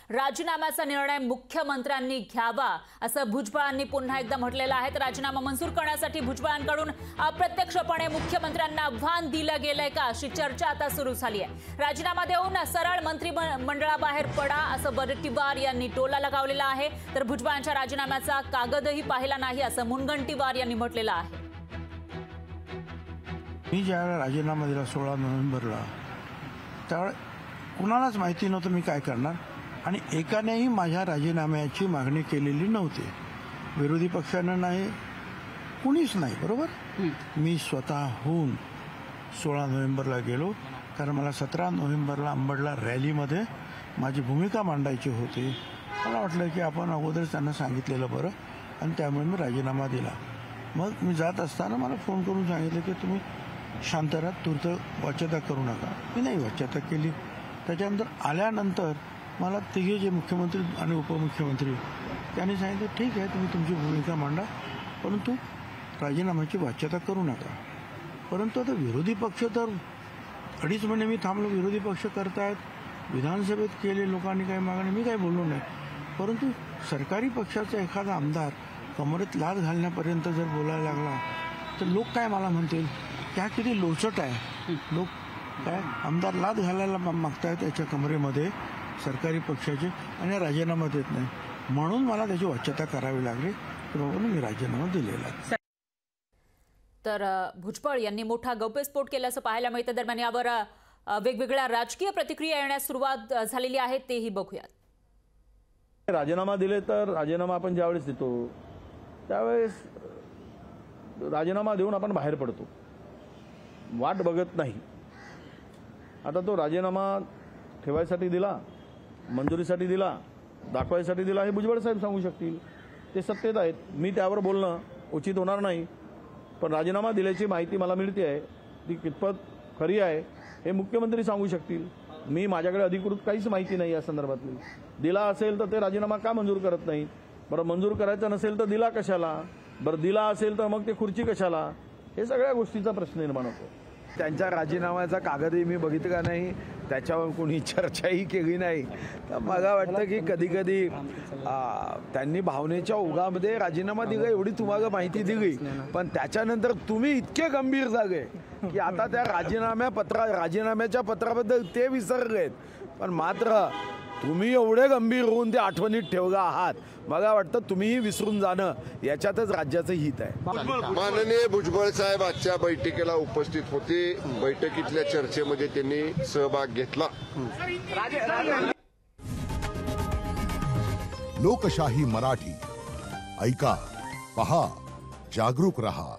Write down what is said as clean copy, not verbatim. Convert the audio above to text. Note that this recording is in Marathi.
राजीनाम्याचा निर्णय मुख्यमंत्र्यांनी घ्यावा असं भुजबळांनी पुन्हा एकदा म्हटलेलं आहे। तर राजीनामा मंजूर करण्यासाठी भुजबळांकडून अप्रत्यक्षपणे मुख्यमंत्र्यांना आव्हान दिलं गेलंय का अशी चर्चा आता सुरू झाली आहे। राजीनामा देऊन सरळ मंत्रिमंडळाबाहेर पडा असं वडेट्टीवार यांनी टोला लगावलेला आहे। तर भुजबळांच्या राजीनाम्याचा कागदही पाहिला नाही असं मुनगंटीवार यांनी म्हटलेलं आहे। मी ज्यावेळेला राजीनामा दिला 16 नोव्हेंबरला त्यावेळेस कुणालाच माहिती नव्हतं मी काय करणार आणि एकानेही माझ्या राजीनाम्याची मागणी केलेली नव्हती। विरोधी पक्षानं नाही, कुणीच नाही, बरोबर। मी स्वतःहून 16 नोव्हेंबरला गेलो कारण मला 17 नोव्हेंबरला अंबडला रॅलीमध्ये माझी भूमिका मांडायची होती। मला वाटलं की आपण अगोदरच त्यांना सांगितलेलं बरं आणि त्यामुळे मी राजीनामा दिला। मग मी जात असताना मला फोन करून सांगितलं की तुम्ही शांत राहा, तूर्त वाच्यता करू नका। मी नाही वाच्यता केली। त्याच्यानंतर आल्यानंतर मला तिघे जे मुख्यमंत्री आणि उपमुख्यमंत्री त्यांनी सांगितलं ठीक आहे तुम्ही तुमची भूमिका मांडा परंतु राजीनाम्याची वाच्यता करू नका। परंतु आता विरोधी पक्ष तर 2.5 महिने मी थांबलो, विरोधी पक्ष करतायत, विधानसभेत केले लोकांनी काही मागणी, मी काही बोललो नाही। परंतु सरकारी पक्षाचा एखादा आमदार कमरेत लाद घालण्यापर्यंत जर बोलायला लागला तर लोक काय मला म्हणतील क्या किती लोचट आहे। लोक काय आमदार लाद घालायला मागतायत त्याच्या कमरेमध्ये सरकारी पक्षाचे आणि राजीनामा देत नाही, म्हणून मला त्याची वाच्यता करावी लागली म्हणून मी राजीनामा दिलेला। तर भुजबळ यांनी मोठा गौप्यस्फोट केल्याचं पाहायला मिळतं। दरम्यान यावर वेगवेगळ्या राजकीय प्रतिक्रिया येण्यास सुरुवात झालेली आहे, तेही बघूयात। राजीनामा दिले तर राजीनामा आपण ज्यावेळेस देतो त्यावेळेस राजीनामा देऊन आपण बाहेर पडतो, वाट बघत नाही। आता तो राजीनामा ठेवायसाठी दिला, मंजुरीसाठी दिला, दाखवायसाठी दिला हे भुजबळ साहेब सांगू शकतील, ते सत्तेत आहेत। मी त्यावर बोलणं उचित होणार नाही। पण राजीनामा दिल्याची माहिती मला मिळते आहे ती कितपत खरी आहे हे मुख्यमंत्री सांगू शकतील। मी माझ्याकडे अधिकृत काहीच माहिती नाही या संदर्भातली। दिला असेल तर ते राजीनामा का मंजूर करत नाही? बरं मंजूर करायचा नसेल तर दिला कशाला? बरं दिला असेल तर मग ते खुर्ची कशाला? हे सगळ्या गोष्टीचा प्रश्न निर्माण होतो। त्यांच्या राजीनाम्याचा कागदही मी बघितला नाही, त्याच्यावर कोणी चर्चाही केली नाही। तर मला वाटतं की कधी कधी त्यांनी भावनेच्या ओघामध्ये राजीनामा दिला एवढी तुम्हाला माहिती दिली, पण त्याच्यानंतर तुम्ही इतके गंभीर झाले की आता त्या राजीनाम्याच्या पत्राबद्दल ते विसरलेत, पण मात्र तुम्ही एवढे गंभीर होऊन ते आठवणीत ठेवला आहात। मला वाटतं तुम्हीही विसरून जाणं याच्यातच राज्याचं हित आहे। माननीय भुजबळ साहेब आजच्या बैठकीला उपस्थित होते, बैठकीतल्या चर्चेमध्ये त्यांनी सहभाग घेतला। लोकशाही मराठी ऐका, पहा, जागरूक रहा।